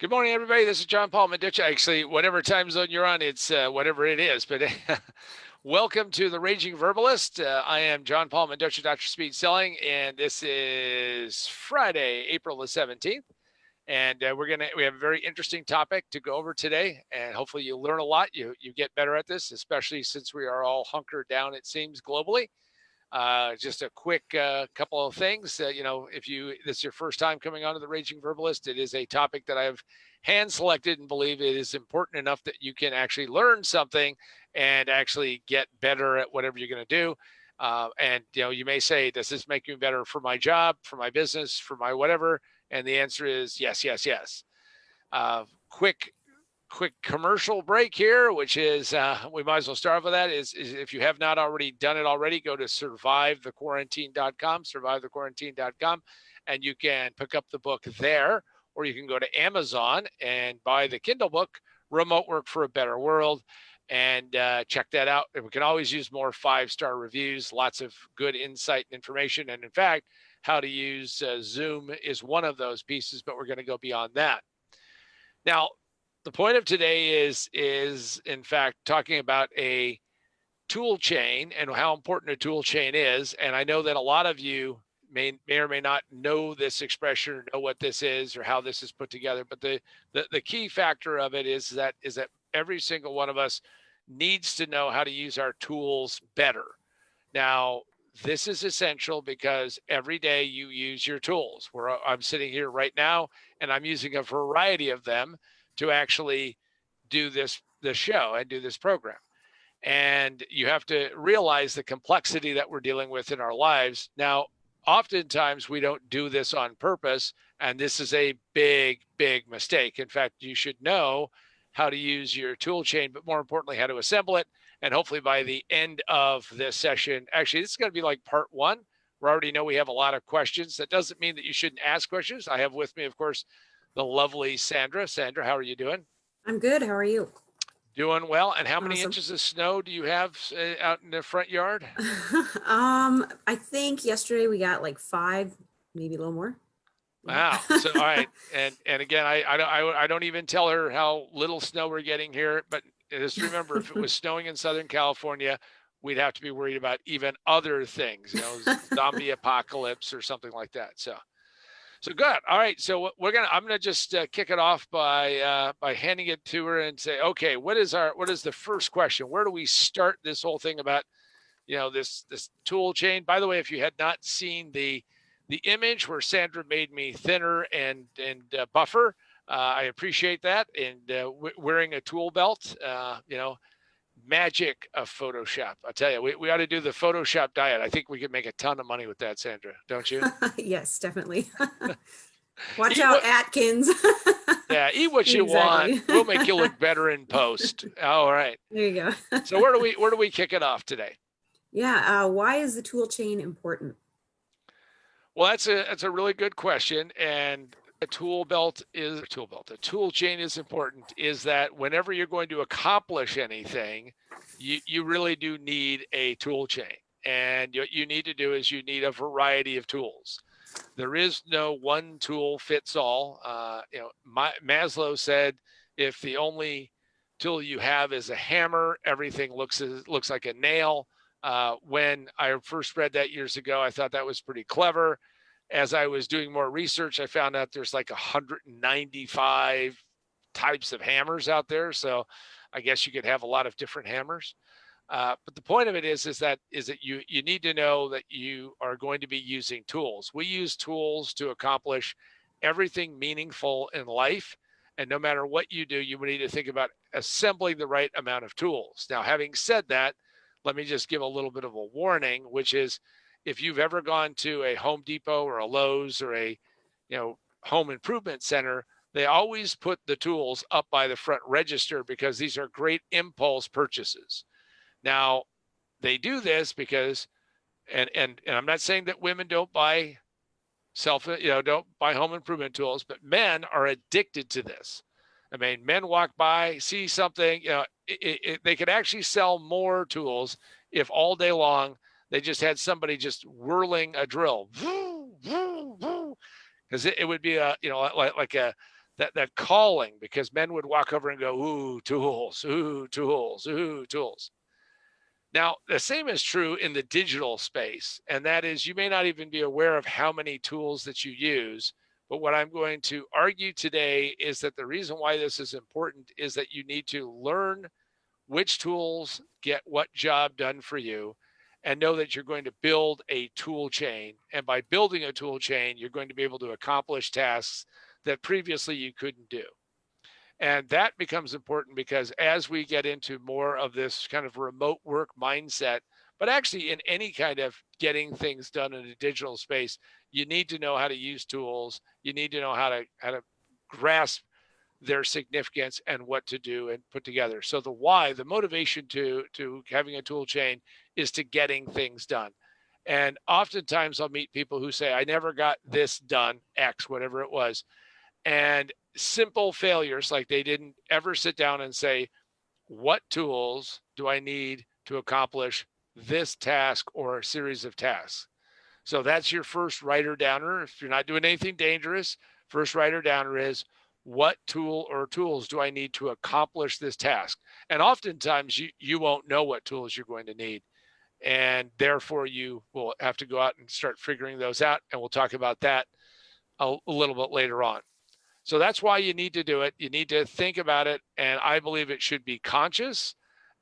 Good morning, everybody. This is John Paul Menducci. Actually, whatever time zone you're on, it's whatever it is. But welcome to the Raging Verbalist. I am John Paul Menducci, Dr. Speed Selling, and this is Friday, April the 17th. And we have a very interesting topic to go over today, and hopefully you learn a lot. You get better at this, especially since we are all hunkered down, it seems, globally. Just a quick couple of things. If this is your first time coming onto the Raging Verbalist, it is a topic that I've hand selected and believe it is important enough that you can actually learn something and actually get better at whatever you're going to do. You may say, does this make me better for my job, for my business, for my whatever? And the answer is yes, yes, yes. Quick commercial break here, which is we might as well start with that is if you have not already done it already, go to survivethequarantine.com, and you can pick up the book there, or you can go to Amazon and buy the Kindle book, Remote Work for a Better World, and check that out. And we can always use more 5-star reviews, lots of good insight and information. And in fact, how to use Zoom is one of those pieces, but we're going to go beyond that. Now, the point of today is in fact talking about a tool chain and how important a tool chain is. And I know that a lot of you may or may not know this expression or know what this is or how this is put together. But the key factor of it is that every single one of us needs to know how to use our tools better. Now, this is essential because every day you use your tools. I'm sitting here right now and I'm using a variety of them to actually do this show and do this program. And you have to realize the complexity that we're dealing with in our lives. Now, oftentimes we don't do this on purpose, and this is a big, big mistake. In fact, you should know how to use your tool chain, but more importantly, how to assemble it. And hopefully by the end of this session, actually, this is going to be like part one. We already know we have a lot of questions. That doesn't mean that you shouldn't ask questions. I have with me, of course, the lovely Sandra. Sandra, how are you doing? I'm good. How are you? Doing well. And how many Awesome. inches of snow do you have out in the front yard? I think yesterday we got like 5, maybe a little more. Wow. So, all right. And again, I don't even tell her how little snow we're getting here, but just remember, if it was snowing in Southern California, we'd have to be worried about even other things, zombie apocalypse or something like that. So good. All right. So I'm gonna just kick it off by handing it to her and say, okay, what is the first question? Where do we start this whole thing about, this tool chain? By the way, if you had not seen the image where Sandra made me thinner and buffer, I appreciate that. And wearing a tool belt, magic of Photoshop. I'll tell you, we ought to do the Photoshop diet. I think we could make a ton of money with that, Sandra, don't you? Yes, definitely. Watch out, Atkins. Yeah, eat what you want. We'll make you look better in post. All right. There you go. So where do we kick it off today? Yeah. Why is the tool chain important? Well, that's a really good question. And a tool chain is important, is that whenever you're going to accomplish anything, you really do need a tool chain. And what you need to do is you need a variety of tools. There is no one tool fits all. Maslow said, if the only tool you have is a hammer, everything looks like a nail. When I first read that years ago, I thought that was pretty clever. As I was doing more research, I found out there's like 195 types of hammers out there. So I guess you could have a lot of different hammers. But the point of it is that you need to know that you are going to be using tools. We use tools to accomplish everything meaningful in life. And no matter what you do, you need to think about assembling the right amount of tools. Now, having said that, let me just give a little bit of a warning, which is, if you've ever gone to a Home Depot or a Lowe's or a home improvement center, they always put the tools up by the front register because these are great impulse purchases. Now, they do this because, and I'm not saying that women don't buy don't buy home improvement tools, but men are addicted to this. I mean, men walk by, see something, they could actually sell more tools if all day long they just had somebody just whirling a drill, because it would be like that calling, because men would walk over and go, ooh, tools, ooh, tools, ooh, tools. Now, the same is true in the digital space, and that is you may not even be aware of how many tools that you use. But what I'm going to argue today is that the reason why this is important is that you need to learn which tools get what job done for you, and know that you're going to build a tool chain. And by building a tool chain, you're going to be able to accomplish tasks that previously you couldn't do. And that becomes important because as we get into more of this kind of remote work mindset, but actually in any kind of getting things done in a digital space, you need to know how to use tools. You need to know how to grasp their significance and what to do and put together. So the why, the motivation to having a tool chain is to getting things done. And oftentimes I'll meet people who say, I never got this done, X, whatever it was. And simple failures, like they didn't ever sit down and say, what tools do I need to accomplish this task or a series of tasks? So that's your first writer downer. If you're not doing anything dangerous, first writer downer is, what tool or tools do I need to accomplish this task? And oftentimes you won't know what tools you're going to need. And therefore you will have to go out and start figuring those out. And we'll talk about that a little bit later on. So that's why you need to do it. You need to think about it. And I believe it should be conscious,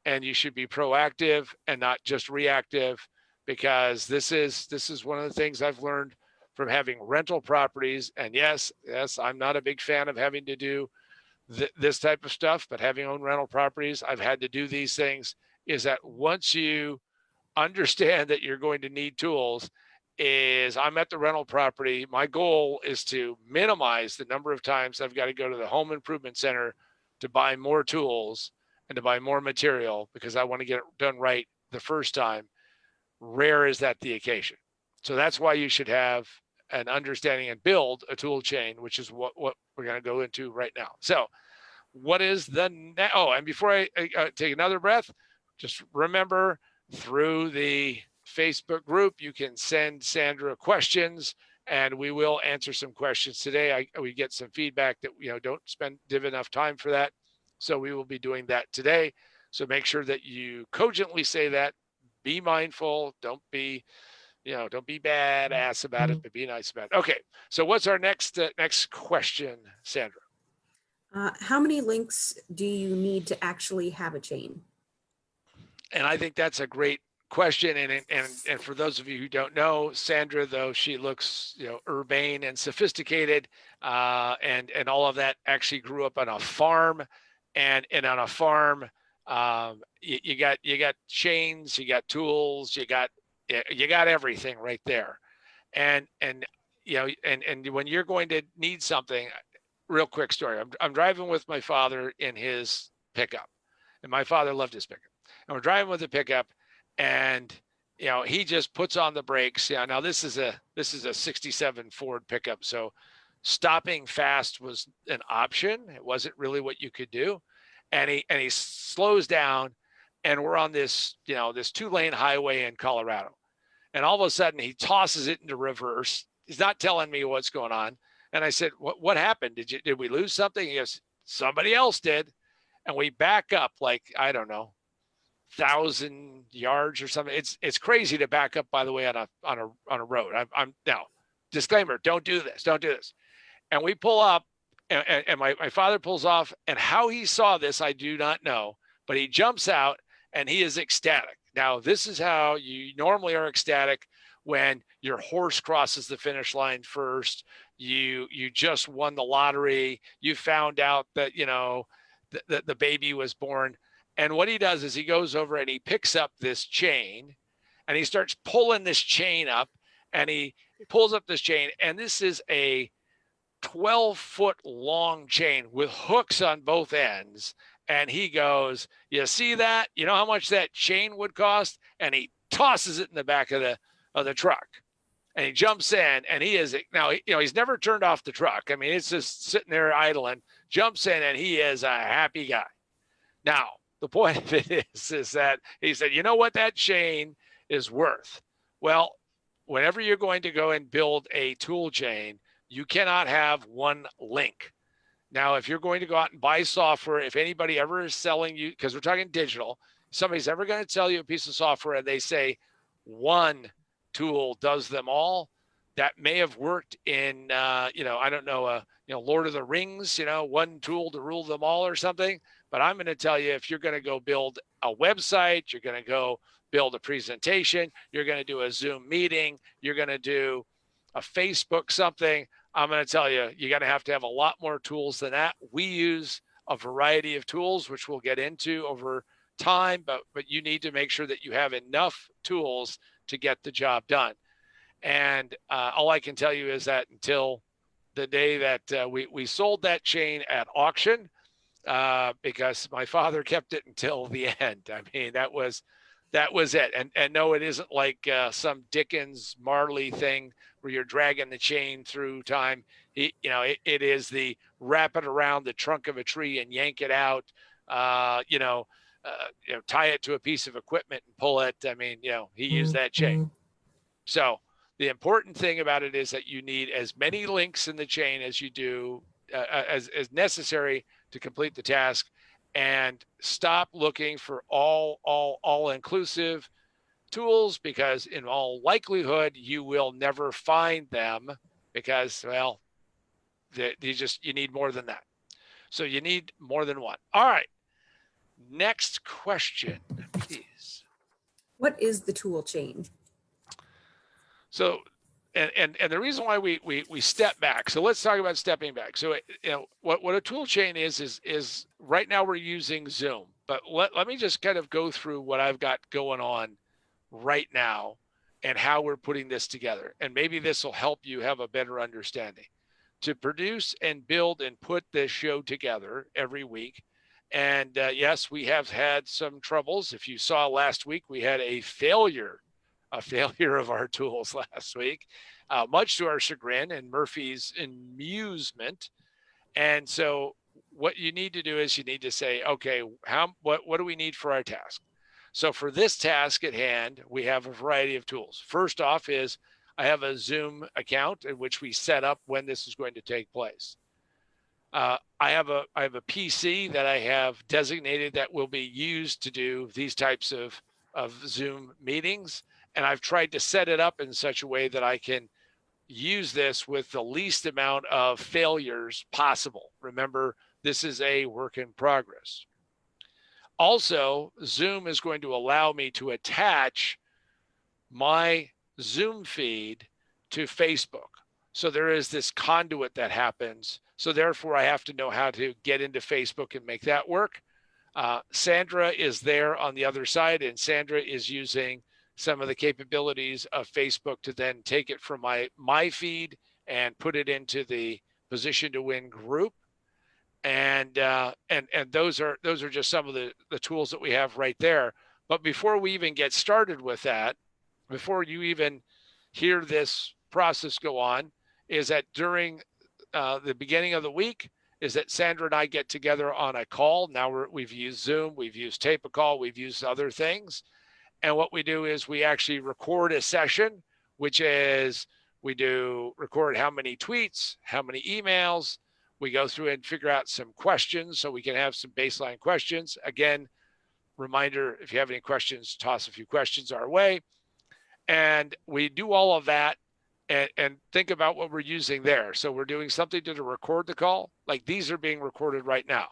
and you should be proactive and not just reactive, because this is one of the things I've learned from having rental properties. And yes, I'm not a big fan of having to do this type of stuff, but having owned rental properties, I've had to do these things, is that once you understand that you're going to need tools, is I'm at the rental property. My goal is to minimize the number of times I've got to go to the home improvement center to buy more tools and to buy more material, because I want to get it done right the first time. Rare is that the occasion. So that's why you should have an understanding and build a tool chain, which is what we're going to go into right now. So what is the and before I take another breath, just remember, through the Facebook group, you can send Sandra questions, and we will answer some questions today. We get some feedback that don't give enough time for that, so we will be doing that today. So make sure that you cogently say that. Be mindful. Don't be badass about it, but be nice about it. Okay. So what's our next question, Sandra? How many links do you need to actually have a chain? And I think that's a great question. And for those of you who don't know, Sandra, though she looks urbane and sophisticated, and all of that, actually grew up on a farm, and on a farm, you got chains, you got tools, you got everything right there. And when you're going to need something, real quick story. I'm driving with my father in his pickup, and my father loved his pickup. And we're driving with the pickup, and he just puts on the brakes. Now this is a 67 Ford pickup, so stopping fast was an option. It wasn't really what you could do. And he slows down, and we're on this this 2-lane highway in Colorado. And all of a sudden he tosses it into reverse. He's not telling me what's going on. And I said, what happened? Did we lose something? He goes, somebody else did. And we back up like, I don't know, 1,000 yards or something. It's crazy to back up, by the way, on a road. I'm now, disclaimer, don't do this. And we pull up, and my father pulls off, and how he saw this, I do not know, but he jumps out and he is ecstatic. Now, this is how you normally are ecstatic: when your horse crosses the finish line first, you just won the lottery, you found out that the baby was born. And what he does is he goes over and he picks up this chain, and he starts pulling this chain up, and he pulls up this chain, and this is a 12-foot long chain with hooks on both ends. And he goes, you see that? You know how much that chain would cost? And he tosses it in the back of the truck. And he jumps in, and he is now, he's never turned off the truck. I mean, it's just sitting there idling, jumps in, and he is a happy guy. Now, the point of it is that he said, you know what that chain is worth? Well, whenever you're going to go and build a tool chain, you cannot have one link. Now, if you're going to go out and buy software, if anybody ever is selling you, because we're talking digital, somebody's ever going to sell you a piece of software and they say one tool does them all, that may have worked in, I don't know, Lord of the Rings, one tool to rule them all or something. But I'm going to tell you, if you're going to go build a website, you're going to go build a presentation, you're going to do a Zoom meeting, you're going to do a Facebook something, I'm going to tell you, you're going to have a lot more tools than that. We use a variety of tools, which we'll get into over time, but you need to make sure that you have enough tools to get the job done. And all I can tell you is that until the day that we sold that chain at auction, because my father kept it until the end. I mean, that was it. And no, it isn't like some Dickens Marley thing where you're dragging the chain through time. It is the wrap it around the trunk of a tree and yank it out, tie it to a piece of equipment and pull it. I mean, he used that chain. So the important thing about it is that you need as many links in the chain as you do as necessary to complete the task, and stop looking for all inclusive tools, because in all likelihood you will never find them, because you need more than that. So you need more than one. All right, next question, please. What is the tool chain? So and the reason why we step back, so let's talk about stepping back. So what a tool chain is right now we're using Zoom, but let me just kind of go through what I've got going on right now and how we're putting this together, and maybe this will help you have a better understanding. To produce and build and put this show together every week, and yes, we have had some troubles. If you saw last week, we had a failure of our tools last week, much to our chagrin and Murphy's amusement. And so what you need to do is you need to say, okay, what do we need for our task? So for this task at hand, we have a variety of tools. First off is I have a Zoom account in which we set up when this is going to take place. I have a PC that I have designated that will be used to do these types of Zoom meetings. And I've tried to set it up in such a way that I can use this with the least amount of failures possible. Remember, this is a work in progress. Also, Zoom is going to allow me to attach my Zoom feed to Facebook. So there is this conduit that happens. So therefore, I have to know how to get into Facebook and make that work. Sandra is there on the other side, and Sandra is using some of the capabilities of Facebook to then take it from my feed and put it into the Position to Win group. And those are just some of the tools that we have right there. But before we even get started with that, before you even hear this process go on, is that during the beginning of the week, is that Sandra and I get together on a call. Now we've used Zoom, we've used Tape a Call, we've used other things. And what we do is we actually record a session, which is we record how many tweets, how many emails. We go through and figure out some questions so we can have some baseline questions. Again, reminder, if you have any questions, toss a few questions our way. And we do all of that and think about what we're using there. So we're doing something to record the call. Like these are being recorded right now.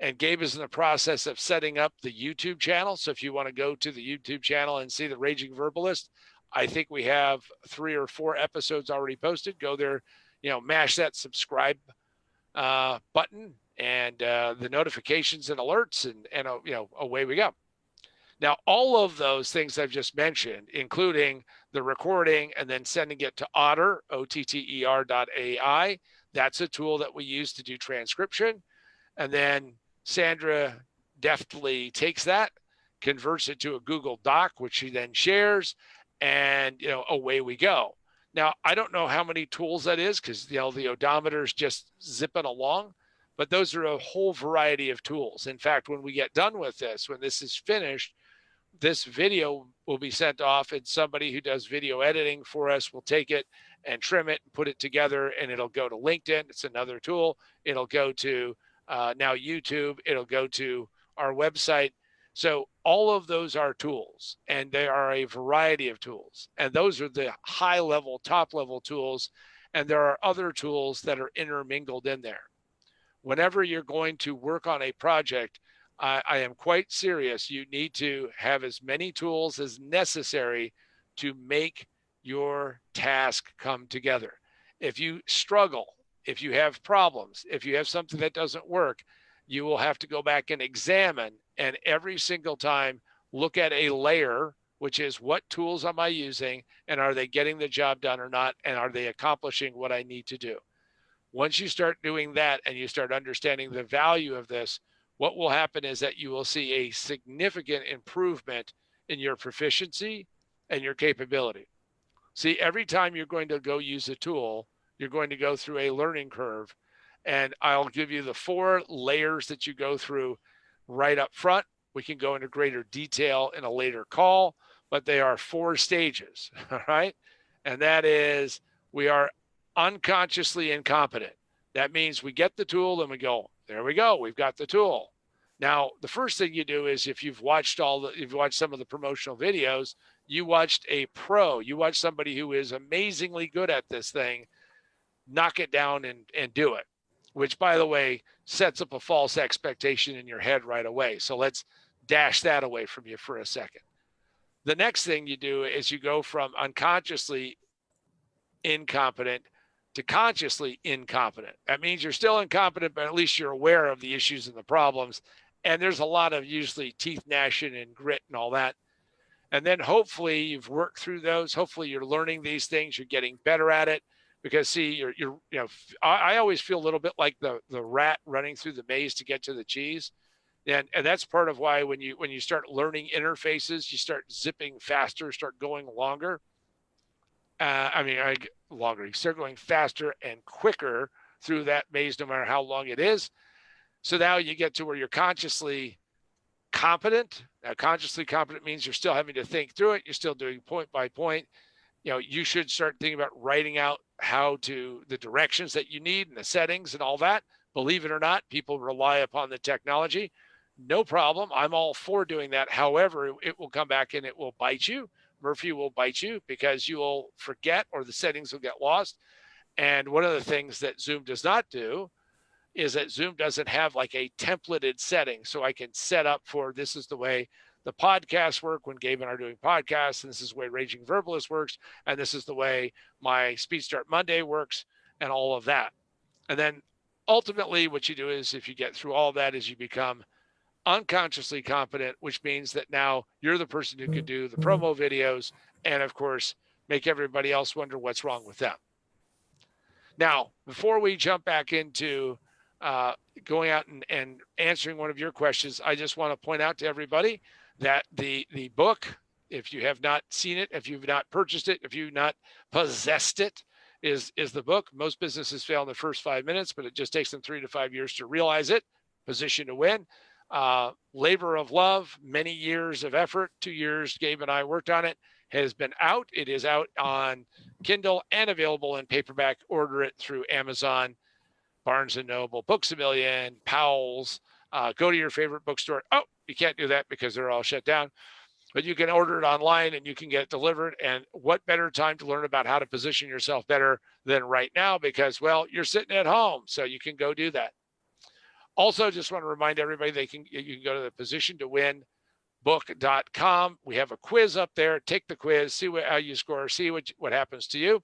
And Gabe is in the process of setting up the YouTube channel. So if you want to go to the YouTube channel and see the Raging Verbalist, I think we have 3 or 4 episodes already posted. Go there, mash that subscribe button and the notifications and alerts, and away we go. Now, all of those things I've just mentioned, including the recording and then sending it to Otter, OTTER.ai, that's a tool that we use to do transcription. And then Sandra deftly takes that, converts it to a Google Doc, which she then shares, and away we go. Now, I don't know how many tools that is because the odometer is just zipping along, but those are a whole variety of tools. In fact, when we get done with this, when this is finished, this video will be sent off, and somebody who does video editing for us will take it and trim it and put it together, and it'll go to LinkedIn. It's another tool. It'll go to now YouTube. It'll go to our website. So all of those are tools, and they are a variety of tools. And those are the high level, top level tools. And there are other tools that are intermingled in there. Whenever you're going to work on a project, I am quite serious. You need to have as many tools as necessary to make your task come together. If you struggle, if you have problems, if you have something that doesn't work, you will have to go back and examine, and every single time look at a layer, which is what tools am I using, and are they getting the job done or not, and are they accomplishing what I need to do? Once you start doing that and you start understanding the value of this, what will happen is that you will see a significant improvement in your proficiency and your capability. See, every time you're going to go use a tool, you're going to go through a learning curve. And I'll give you the 4 layers that you go through right up front. We can go into greater detail in a later call, but they are 4 stages, all right? And that is, we are unconsciously incompetent. That means we get the tool and we go, there we go, we've got the tool. Now, the first thing you do is, if you've watched some of the promotional videos, you watched a pro, you watched somebody who is amazingly good at this thing, knock it down and do it, which, by the way, sets up a false expectation in your head right away. So let's dash that away from you for a second. The next thing you do is you go from unconsciously incompetent to consciously incompetent. That means you're still incompetent, but at least you're aware of the issues and the problems. And there's a lot of usually teeth gnashing and grit and all that. And then hopefully you've worked through those. Hopefully you're learning these things. You're getting better at it. Because see, I always feel a little bit like the rat running through the maze to get to the cheese. And that's part of why when you start learning interfaces, you start zipping faster, start going longer. Longer. You start going faster and quicker through that maze, no matter how long it is. So now you get to where you're consciously competent. Now, consciously competent means you're still having to think through it. You're still doing point by point. You should start thinking about writing out the directions that you need and the settings and all that. Believe it or not, people rely upon the technology. No problem. I'm all for doing that. However, it will come back and it will bite you. Murphy will bite you because you will forget, or the settings will get lost. And one of the things that Zoom does not do is that Zoom doesn't have like a templated setting. So I can set up for, this is the way the podcasts work when Gabe and I are doing podcasts, and this is the way Raging Verbalist works, and this is the way my Speed Start Monday works, and all of that. And then ultimately what you do is, if you get through all that, is you become unconsciously competent, which means that now you're the person who can do the promo videos and, of course, make everybody else wonder what's wrong with them. Now, before we jump back into going out and answering one of your questions, I just want to point out to everybody that the book, if you have not seen it, if you've not purchased it, if you've not possessed it, is the book. Most businesses fail in the first 5 minutes, but it just takes them 3 to 5 years to realize it. Position to Win. Labor of love, many years of effort, 2 years Gabe and I worked on it, has been out. It is out on Kindle and available in paperback. Order it through Amazon, Barnes & Noble, Books A Million, Powell's. Go to your favorite bookstore. Oh, you can't do that because they're all shut down. But you can order it online and you can get it delivered. And what better time to learn about how to position yourself better than right now? Because, well, you're sitting at home, so you can go do that. Also, just want to remind everybody you can go to the positiontowinbook.com. We have a quiz up there. Take the quiz, see how you score, see what happens to you.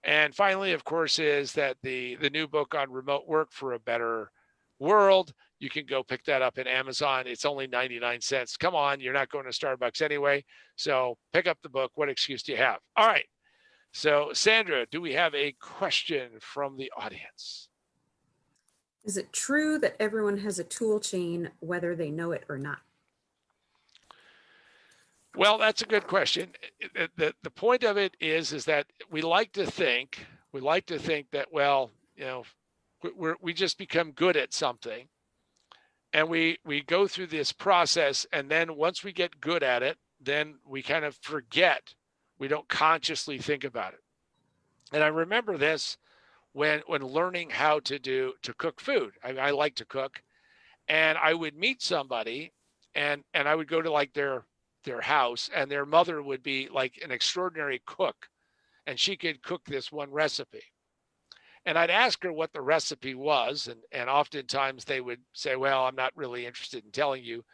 And finally, of course, is that the new book on remote work for a better world. You can go pick that up at Amazon. It's only 99 cents. Come on, you're not going to Starbucks anyway. So pick up the book. What excuse do you have? All right. So, Sandra, do we have a question from the audience? Is it true that everyone has a tool chain, whether they know it or not? Well, that's a good question. The point of it is that we like to think that, well, we just become good at something. And we go through this process, and then once we get good at it, then we kind of forget. We don't consciously think about it. And I remember this when learning how to cook food. I like to cook, and I would meet somebody, and I would go to like their house, and their mother would be like an extraordinary cook, and she could cook this one recipe. And I'd ask her what the recipe was, and oftentimes they would say, "Well, I'm not really interested in telling you."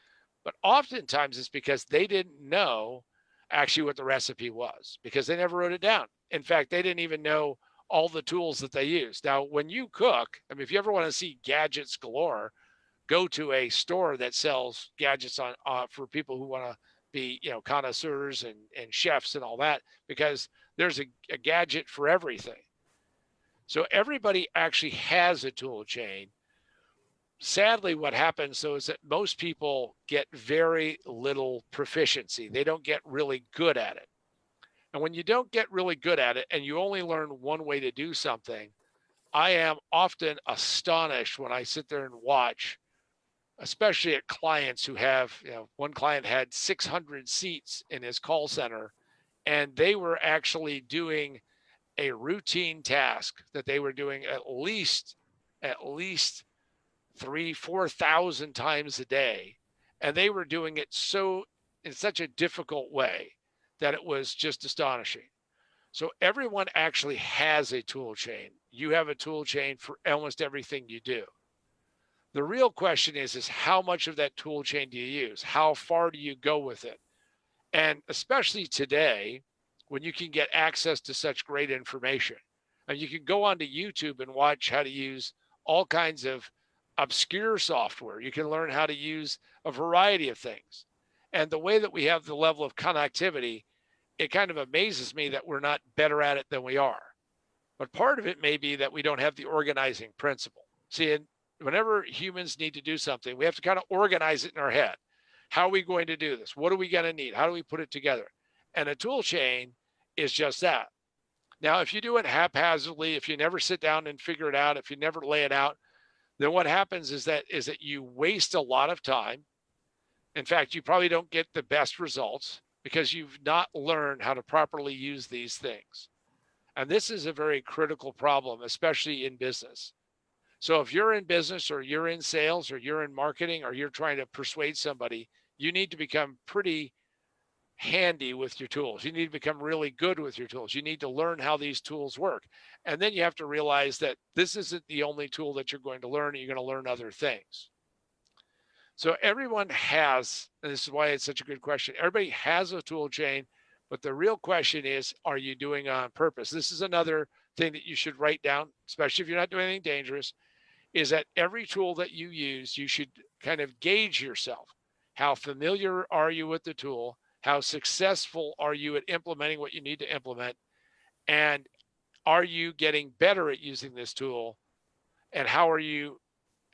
But oftentimes it's because they didn't know actually what the recipe was, because they never wrote it down. In fact, they didn't even know all the tools that they use. Now, when you cook, I mean, if you ever want to see gadgets galore, go to a store that sells gadgets on for people who want to be, connoisseurs and chefs and all that, because there's a gadget for everything. So everybody actually has a tool chain. Sadly, what happens though is that most people get very little proficiency. They don't get really good at it. And when you don't get really good at it and you only learn one way to do something, I am often astonished when I sit there and watch, especially at clients who have, one client had 600 seats in his call center, and they were actually doing a routine task that they were doing at least 3,000-4,000 times a day, and they were doing it so in such a difficult way that it was just astonishing. So everyone actually has a tool chain. You have a tool chain for almost everything you do. The real question is how much of that tool chain do you use? How far do you go with it? And especially today, when you can get access to such great information, and you can go onto YouTube and watch how to use all kinds of obscure software. You can learn how to use a variety of things. And the way that we have the level of connectivity, it kind of amazes me that we're not better at it than we are. But part of it may be that we don't have the organizing principle. See, and whenever humans need to do something, we have to kind of organize it in our head. How are we going to do this? What are we going to need? How do we put it together? And a tool chain is just that. Now, if you do it haphazardly, if you never sit down and figure it out, if you never lay it out, then what happens is that you waste a lot of time. In fact, you probably don't get the best results because you've not learned how to properly use these things. And this is a very critical problem, especially in business. So if you're in business or you're in sales or you're in marketing or you're trying to persuade somebody, you need to become pretty handy with your tools. You need to become really good with your tools. You need to learn how these tools work. And then you have to realize that this isn't the only tool that you're going to learn. You're going to learn other things. So everyone has, and this is why it's such a good question, everybody has a tool chain, but the real question is, are you doing it on purpose? This is another thing that you should write down, especially if you're not doing anything dangerous, is that every tool that you use, you should kind of gauge yourself. How familiar are you with the tool? How successful are you at implementing what you need to implement? And are you getting better at using this tool? And how are you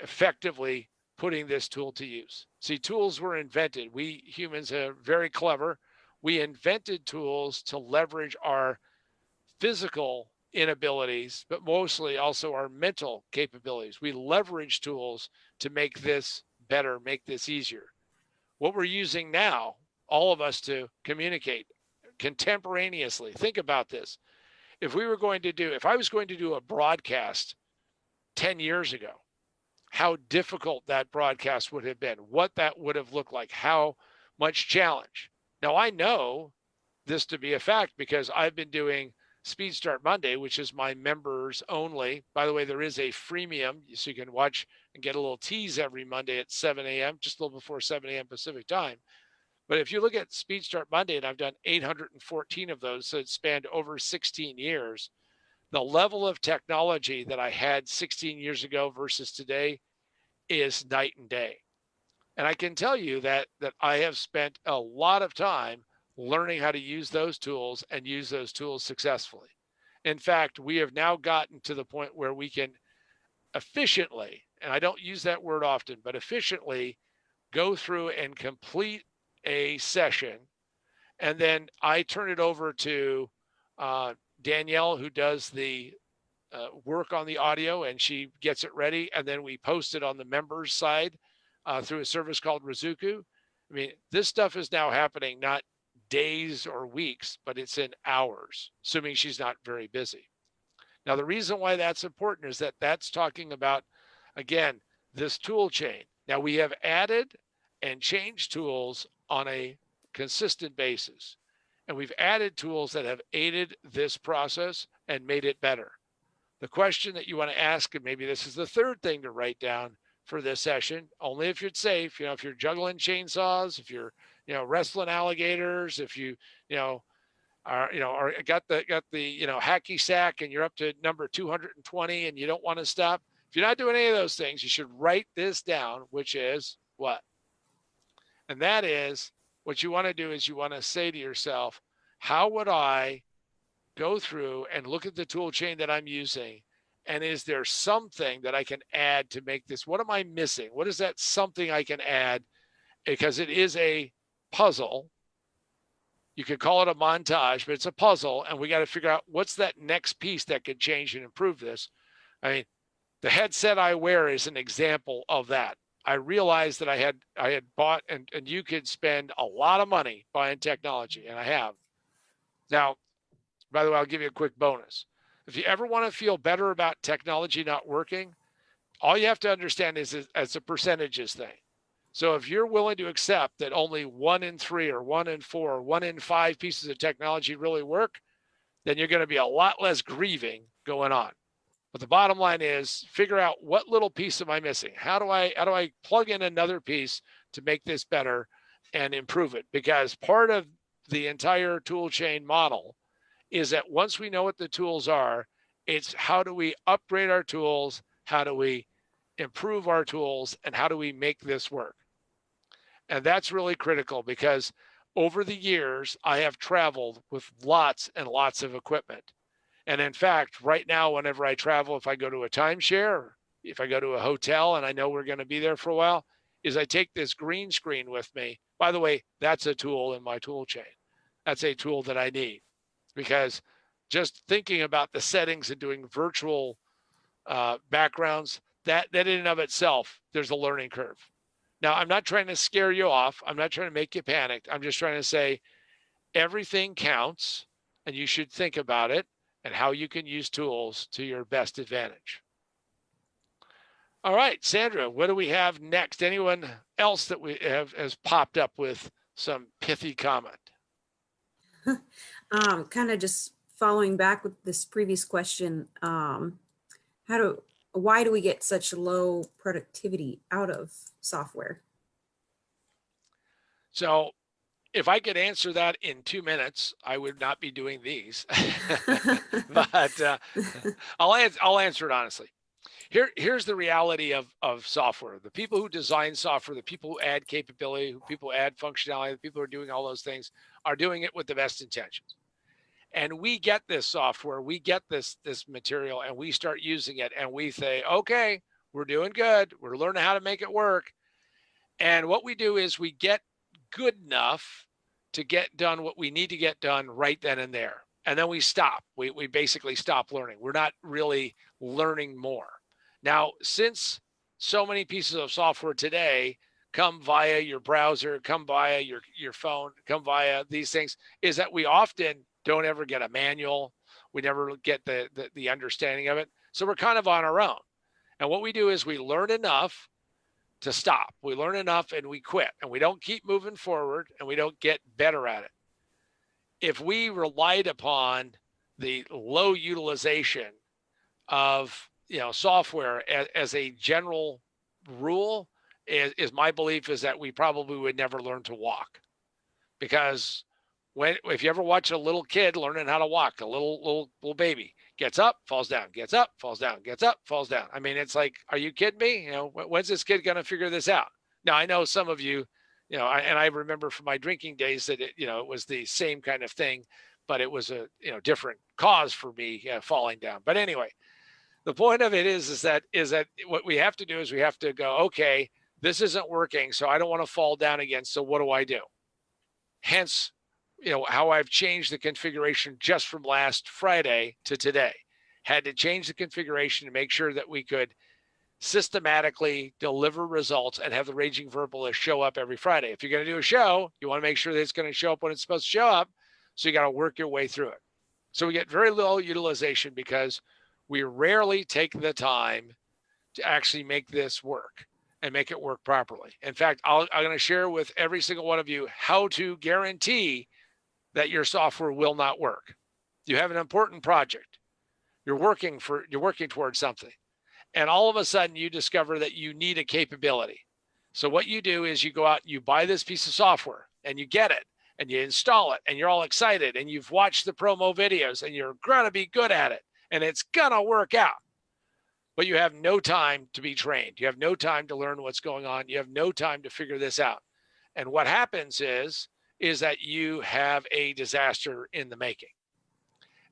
effectively putting this tool to use? See, tools were invented. We humans are very clever. We invented tools to leverage our physical inabilities, but mostly also our mental capabilities. We leverage tools to make this better, make this easier. What we're using now, all of us, to communicate contemporaneously. Think about this. If I was going to do a broadcast 10 years ago, how difficult that broadcast would have been, what that would have looked like, how much challenge. Now, I know this to be a fact because I've been doing Speed Start Monday, which is my members only. By the way, there is a freemium, so you can watch and get a little tease every Monday at 7 a.m., just a little before 7 a.m. Pacific time. But if you look at Speed Start Monday, and I've done 814 of those, so it's spanned over 16 years, the level of technology that I had 16 years ago versus today is night and day. And I can tell you that I have spent a lot of time learning how to use those tools and use those tools successfully. In fact, we have now gotten to the point where we can efficiently, and I don't use that word often, but efficiently go through and complete a session. And then I turn it over to Danielle, who does the work on the audio, and she gets it ready. And then we post it on the members side through a service called Rizuku. I mean, this stuff is now happening not days or weeks, but it's in hours, assuming she's not very busy. Now, the reason why that's important is that that's talking about, again, this tool chain. Now, we have added and changed tools on a consistent basis. And we've added tools that have aided this process and made it better. The question that you want to ask, and maybe this is the third thing to write down for this session, only if you're safe, if you're juggling chainsaws, if you're, wrestling alligators, if you, or got the hacky sack and you're up to number 220 and you don't want to stop. If you're not doing any of those things, you should write this down, which is what? And that is what you want to do is you want to say to yourself, how would I go through and look at the tool chain that I'm using? And is there something that I can add to make this? What am I missing? What is that something I can add? Because it is a puzzle. You could call it a montage, but it's a puzzle. And we got to figure out what's that next piece that could change and improve this. I mean, the headset I wear is an example of that. I realized that I had bought, and you could spend a lot of money buying technology, and I have. Now, by the way, I'll give you a quick bonus. If you ever want to feel better about technology not working, all you have to understand is it's a percentages thing. So if you're willing to accept that only 1 in 3 or 1 in 4 or 1 in 5 pieces of technology really work, then you're going to be a lot less grieving going on. But the bottom line is figure out what little piece am I missing? How do I plug in another piece to make this better and improve it? Because part of the entire tool chain model is that once we know what the tools are, it's how do we upgrade our tools? How do we improve our tools? And how do we make this work? And that's really critical because over the years, I have traveled with lots and lots of equipment. And in fact, right now, whenever I travel, if I go to a timeshare, or if I go to a hotel and I know we're going to be there for a while, is I take this green screen with me. By the way, that's a tool in my tool chain. That's a tool that I need because just thinking about the settings and doing virtual backgrounds, that in and of itself, there's a learning curve. Now, I'm not trying to scare you off. I'm not trying to make you panic. I'm just trying to say everything counts and you should think about it and how you can use tools to your best advantage. All right, Sandra, what do we have next? Anyone else that we have has popped up with some pithy comment? Kind of just following back with this previous question. Why do we get such low productivity out of software? So if I could answer that in 2 minutes, I would not be doing these. But I'll answer it honestly. Here's the reality of software. The people who design software, the people who add capability, the people who add functionality, the people who are doing all those things are doing it with the best intentions. And we get this software, we get this material, and we start using it, and we say, okay, we're doing good. We're learning how to make it work. And what we do is we get good enough to get done what we need to get done right then and there. And then we stop. We basically stop learning. We're not really learning more. Now, since so many pieces of software today come via your browser, come via your phone, come via these things, is that we often don't ever get a manual. We never get the understanding of it. So we're kind of on our own. And what we do is we learn enough to stop. We learn enough and we quit, and we don't keep moving forward, and we don't get better at it. If we relied upon the low utilization of software as a general rule, is my belief is that we probably would never learn to walk. Because if you ever watch a little kid learning how to walk, a little baby gets up, falls down, gets up, falls down, gets up, falls down. I mean, it's like, are you kidding me? When's this kid going to figure this out? Now, I know some of you, and I remember from my drinking days that it was the same kind of thing, but it was a different cause for me falling down. But anyway, the point of it is that what we have to do is we have to go, okay, this isn't working, so I don't want to fall down again. So what do I do? Hence, how I've changed the configuration just from last Friday to today. Had to change the configuration to make sure that we could systematically deliver results and have the raging verbalist show up every Friday. If you're going to do a show, you want to make sure that it's going to show up when it's supposed to show up. So you got to work your way through it. So we get very low utilization because we rarely take the time to actually make this work and make it work properly. In fact, I'm going to share with every single one of you how to guarantee that your software will not work. You have an important project. You're working towards something. And all of a sudden you discover that you need a capability. So what you do is you go out, you buy this piece of software and you get it and you install it and you're all excited and you've watched the promo videos and you're going to be good at it and it's going to work out. But you have no time to be trained. You have no time to learn what's going on. You have no time to figure this out. And what happens is that you have a disaster in the making.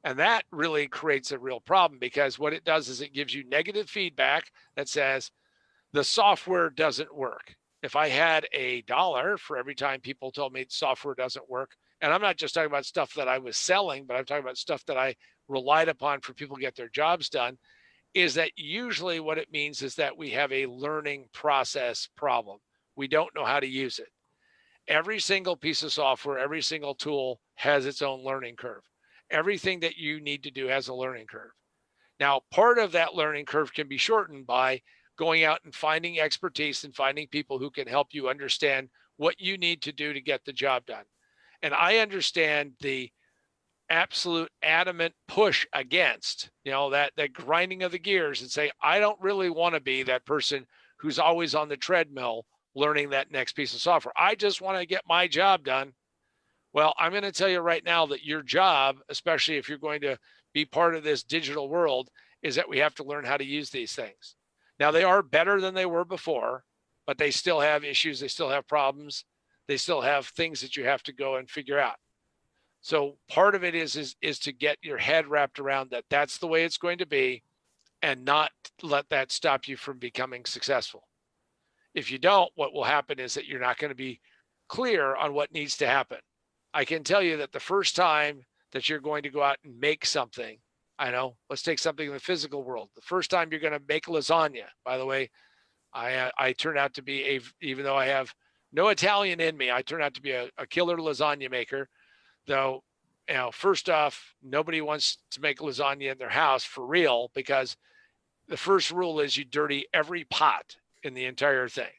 And that really creates a real problem because what it does is it gives you negative feedback that says the software doesn't work. If I had $1 for every time people told me software doesn't work, and I'm not just talking about stuff that I was selling, but I'm talking about stuff that I relied upon for people to get their jobs done, is that usually what it means is that we have a learning process problem. We don't know how to use it. Every single piece of software, every single tool has its own learning curve. Everything that you need to do has a learning curve. Now, part of that learning curve can be shortened by going out and finding expertise and finding people who can help you understand what you need to do to get the job done. And I understand the absolute adamant push against, that grinding of the gears and say, I don't really want to be that person who's always on the treadmill learning that next piece of software. I just want to get my job done. Well, I'm going to tell you right now that your job, especially if you're going to be part of this digital world, is that we have to learn how to use these things. Now, they are better than they were before, but they still have issues. They still have problems. They still have things that you have to go and figure out. So part of it is to get your head wrapped around that that's the way it's going to be and not let that stop you from becoming successful. If you don't, what will happen is that you're not going to be clear on what needs to happen. I can tell you that the first time that you're going to go out and make something, let's take something in the physical world. The first time you're going to make lasagna, by the way, I turned out to be even though I have no Italian in me, I turned out to be a killer lasagna maker. Though, first off, nobody wants to make lasagna in their house for real because the first rule is you dirty every pot in the entire thing.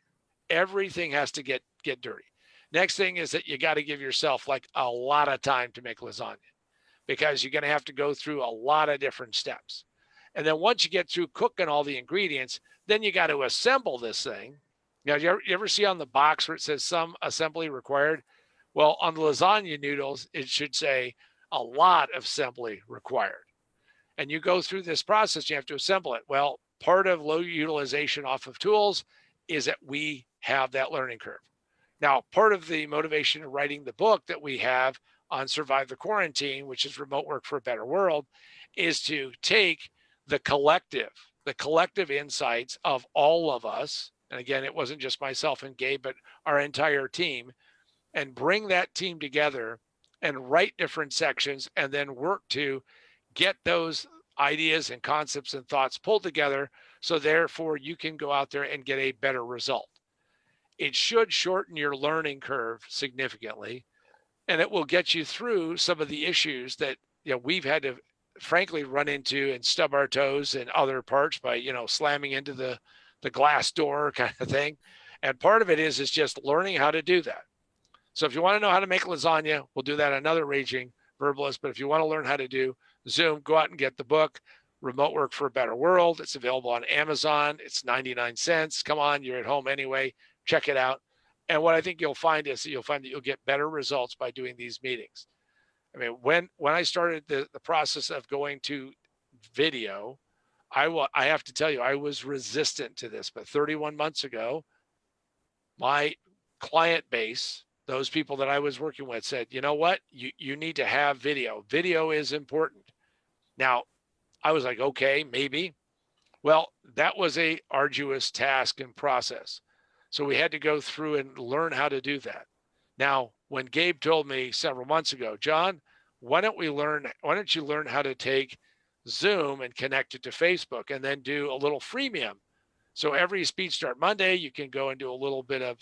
Everything has to get dirty. Next thing is that you got to give yourself like a lot of time to make lasagna because you're going to have to go through a lot of different steps. And then once you get through cooking all the ingredients, then you got to assemble this thing. You ever see on the box where it says some assembly required? Well, on the lasagna noodles, it should say a lot of assembly required. And you go through this process, you have to assemble it. Well, part of low utilization off of tools is that we have that learning curve. Now, part of the motivation of writing the book that we have on Survive the Quarantine, which is Remote Work for a Better World, is to take the collective insights of all of us. And again, it wasn't just myself and Gabe, but our entire team, and bring that team together and write different sections and then work to get those ideas and concepts and thoughts pulled together. So therefore you can go out there and get a better result. It should shorten your learning curve significantly, and it will get you through some of the issues that we've had to frankly run into and stub our toes in other parts by slamming into the glass door kind of thing. And part of it is just learning how to do that. So if you want to know how to make lasagna, we'll do that another Raging Verbalist. But if you want to learn how to do Zoom, go out and get the book, Remote Work for a Better World. It's available on Amazon. It's 99 cents. Come on, you're at home anyway. Check it out. And what I think you'll find is that you'll get better results by doing these meetings. I mean, when I started the process of going to video, I have to tell you, I was resistant to this. But 31 months ago, my client base, those people that I was working with, said, you know what, you need to have video. Video is important. Now, I was like, okay, maybe. Well, that was a arduous task and process. So we had to go through and learn how to do that. Now, when Gabe told me several months ago, John, why don't you learn how to take Zoom and connect it to Facebook and then do a little freemium So every Speed Start Monday, you can go and do a little bit of,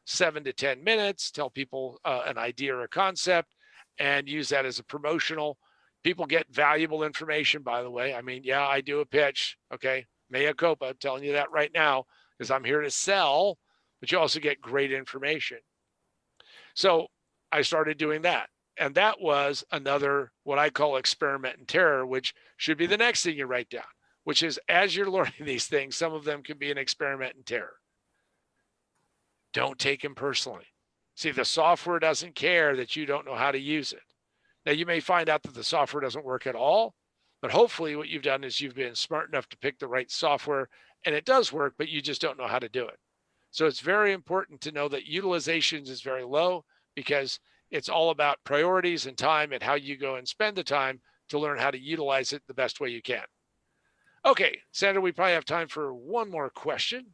7 to 10 minutes, tell people an idea or a concept, and use that as a promotional. People get valuable information, by the way. I mean, yeah, I do a pitch. Okay. Mea culpa, I'm telling you that right now because I'm here to sell, but you also get great information. So I started doing that. And that was another, what I call experiment in terror, which should be the next thing you write down, which is as you're learning these things, some of them can be an experiment in terror. Don't take them personally. See, the software doesn't care that you don't know how to use it. Now, you may find out that the software doesn't work at all, but hopefully what you've done is you've been smart enough to pick the right software and it does work, but you just don't know how to do it. So it's very important to know that utilization is very low because it's all about priorities and time and how you go and spend the time to learn how to utilize it the best way you can. Okay, Sandra, we probably have time for one more question.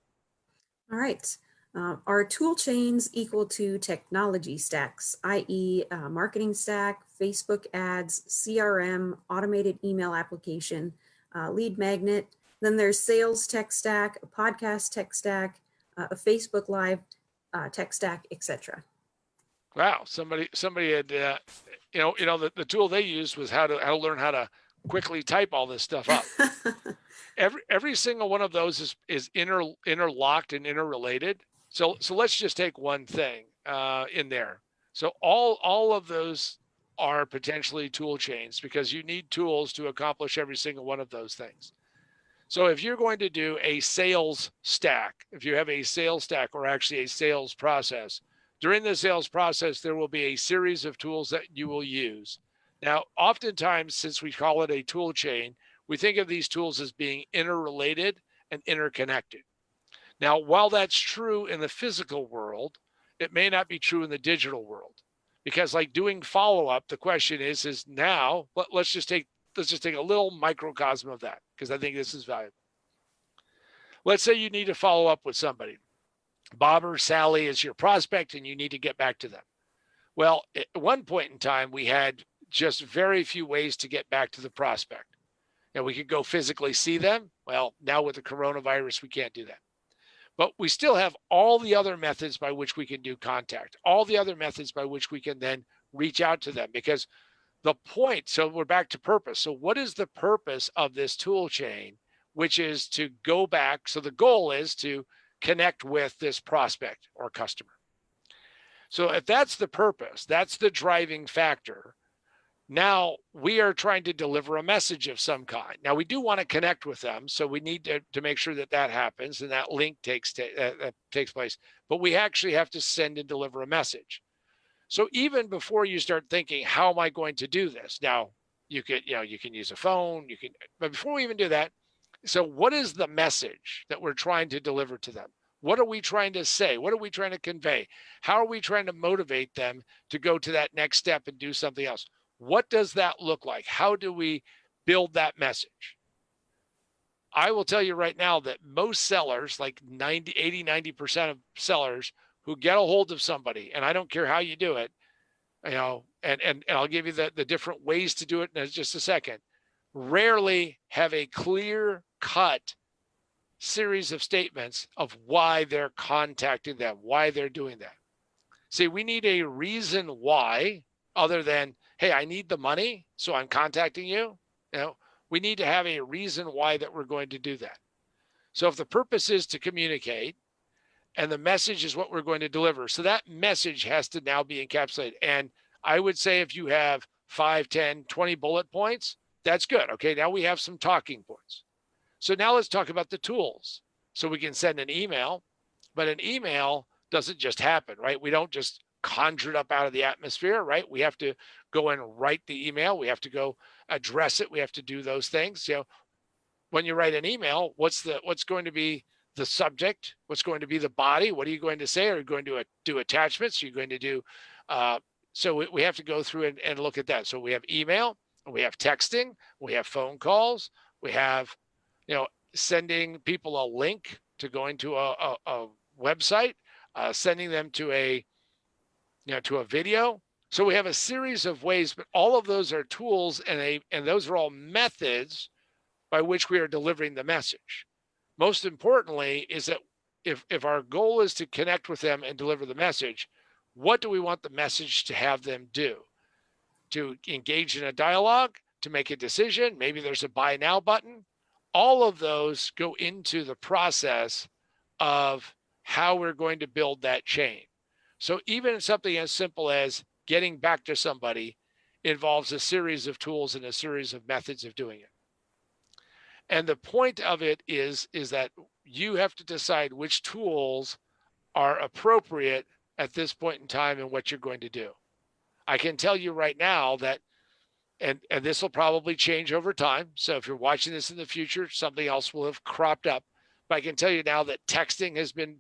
All right. Are tool chains equal to technology stacks, i.e. Marketing stack, Facebook ads, CRM, automated email application, lead magnet, then there's sales tech stack, a podcast tech stack, a Facebook live tech stack, etc. Wow, somebody had the tool they used was how to learn how to quickly type all this stuff up. Every single one of those is interlocked and interrelated. So let's just take one thing in there. So all of those are potentially tool chains because you need tools to accomplish every single one of those things. So if you're going to do a sales stack, if you have a sales stack or actually a sales process, during the sales process, there will be a series of tools that you will use. Now, oftentimes, since we call it a tool chain, we think of these tools as being interrelated and interconnected. Now, while that's true in the physical world, it may not be true in the digital world because like doing follow-up, the question is now, let's just take a little microcosm of that because I think this is valuable. Let's say you need to follow up with somebody. Bob or Sally is your prospect and you need to get back to them. Well, at one point in time, we had just very few ways to get back to the prospect. Now, we could go physically see them. Well, now with the coronavirus, we can't do that. But we still have all the other methods by which we can do contact, all the other methods by which we can then reach out to them because the point, so we're back to purpose. So what is the purpose of this tool chain, which is to go back? So the goal is to connect with this prospect or customer. So if that's the purpose, that's the driving factor. Now we are trying to deliver a message of some kind. Now we do want to connect with them, so we need to make sure that that happens and that link takes place. But we actually have to send and deliver a message. So even before you start thinking, how am I going to do this? Now you can use a phone, but before we even do that, so what is the message that we're trying to deliver to them? What are we trying to say? What are we trying to convey? How are we trying to motivate them to go to that next step and do something else? What does that look like? How do we build that message? I will tell you right now that most sellers, like 90% of sellers who get a hold of somebody, and I don't care how you do it, and I'll give you the different ways to do it in just a second, rarely have a clear cut series of statements of why they're contacting them, why they're doing that. See, we need a reason why other than, hey, I need the money, so I'm contacting you. We need to have a reason why that we're going to do that. So if the purpose is to communicate and the message is what we're going to deliver, so that message has to now be encapsulated. And I would say if you have 5, 10, 20 bullet points, that's good. Okay, now we have some talking points. So now let's talk about the tools. So we can send an email, but an email doesn't just happen, right? We don't just conjure it up out of the atmosphere, right? We have to go and write the email. We have to go address it. We have to do those things. When you write an email, what's going to be the subject? What's going to be the body? What are you going to say? Are you going to do attachments? Are you going to do, so we have to go through and look at that. So we have email, we have texting, we have phone calls, we have, sending people a link to going to a website, sending them to a video. So we have a series of ways, but all of those are tools and those are all methods by which we are delivering the message. most importantly is that if our goal is to connect with them and deliver the message, what do we want the message to have them do? To engage in a dialogue, to make a decision, maybe there's a buy now button. All of those go into the process of how we're going to build that chain. So even something as simple as getting back to somebody involves a series of tools and a series of methods of doing it. And the point of it is that you have to decide which tools are appropriate at this point in time and what you're going to do. I can tell you right now that, and this will probably change over time. So if you're watching this in the future, something else will have cropped up. But I can tell you now that texting has been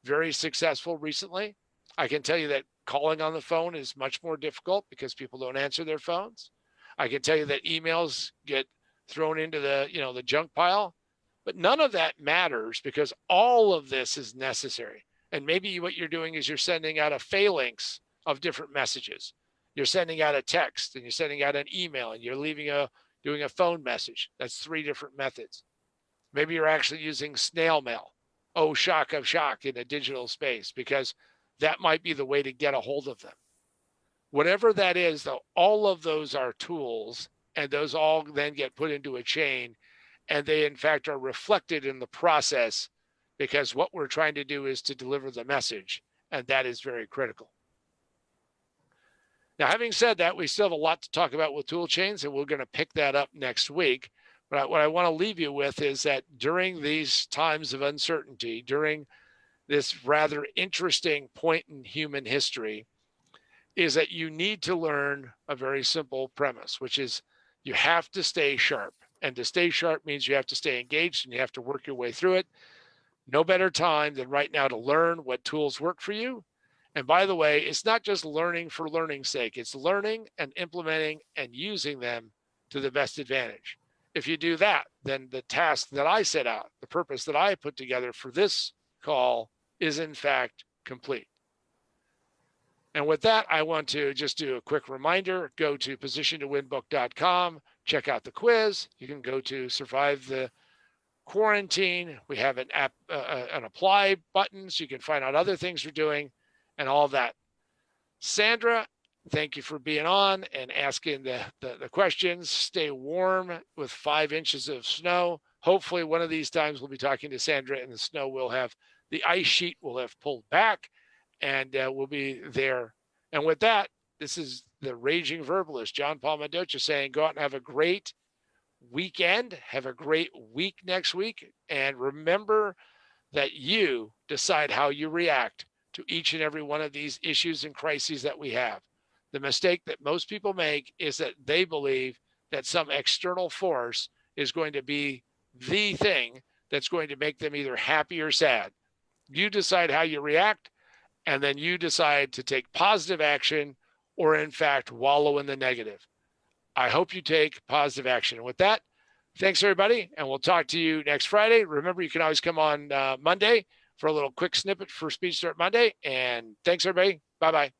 very successful recently. I can tell you that calling on the phone is much more difficult because people don't answer their phones. I can tell you that emails get thrown into the junk pile, but none of that matters because all of this is necessary. And maybe what you're doing is you're sending out a phalanx of different messages. You're sending out a text and you're sending out an email and you're doing a phone message. That's 3 different methods. Maybe you're actually using snail mail. Oh, shock of shock in a digital space, because that might be the way to get a hold of them. Whatever that is, though, all of those are tools, and those all then get put into a chain, and they in fact are reflected in the process, because what we're trying to do is to deliver the message, and that is very critical. Now, having said that, we still have a lot to talk about with tool chains, and we're going to pick that up next week. But what I want to leave you with is that during these times of uncertainty, during this rather interesting point in human history, is that you need to learn a very simple premise, which is you have to stay sharp. And to stay sharp means you have to stay engaged and you have to work your way through it. No better time than right now to learn what tools work for you. And by the way, it's not just learning for learning's sake. It's learning and implementing and using them to the best advantage. If you do that, then the task that I set out, the purpose that I put together for this call is in fact complete. And with that, I want to just do a quick reminder. Go to positiontowinbook.com, check out the quiz. You can go to Survive the Quarantine. We have an apply button so you can find out other things we're doing and all that. Sandra, thank you for being on and asking the questions. Stay warm with 5 inches of snow. Hopefully one of these times we'll be talking to Sandra and the ice sheet will have pulled back and we'll be there. And with that, this is the Raging Verbalist, John Paul Mendoza, saying go out and have a great weekend. Have a great week next week. And remember that you decide how you react to each and every one of these issues and crises that we have. The mistake that most people make is that they believe that some external force is going to be the thing that's going to make them either happy or sad. You decide how you react, and then you decide to take positive action or, in fact, wallow in the negative. I hope you take positive action. And with that, thanks, everybody, and we'll talk to you next Friday. Remember, you can always come on Monday for a little quick snippet for Speed Start Monday. And thanks, everybody. Bye-bye.